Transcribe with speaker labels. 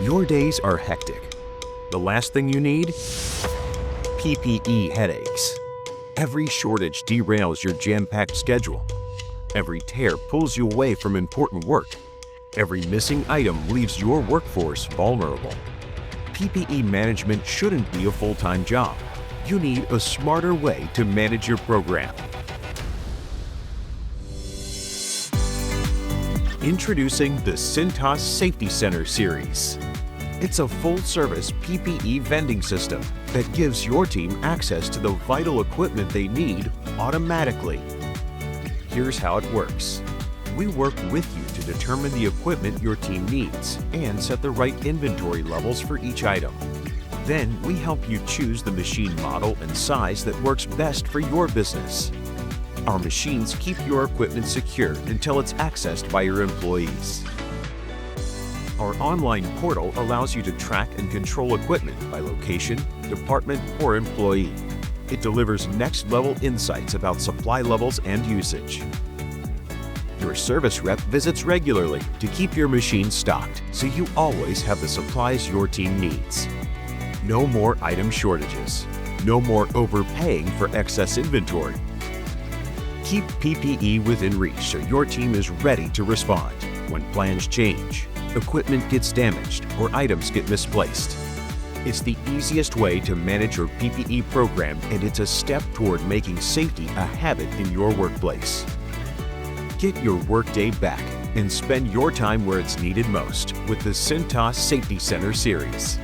Speaker 1: Your days are hectic. The last thing you need? PPE headaches. Every shortage derails your jam-packed schedule. Every tear pulls you away from important work. Every missing item leaves your workforce vulnerable. PPE management shouldn't be a full-time job. You need a smarter way to manage your program. Introducing the Cintas Safety Center Series. It's a full-service PPE vending system that gives your team access to the vital equipment they need automatically. Here's how it works. We work with you to determine the equipment your team needs and set the right inventory levels for each item. Then we help you choose the machine model and size that works best for your business. Our machines keep your equipment secure until it's accessed by your employees. Our online portal allows you to track and control equipment by location, department, or employee. It delivers next-level insights about supply levels and usage. Your service rep visits regularly to keep your machine stocked, so you always have the supplies your team needs. No more item shortages. No more overpaying for excess inventory. Keep PPE within reach so your team is ready to respond when plans change, equipment gets damaged, or items get misplaced. It's the easiest way to manage your PPE program, and it's a step toward making safety a habit in your workplace. Get your workday back and spend your time where it's needed most with the Cintas Safety Center Series.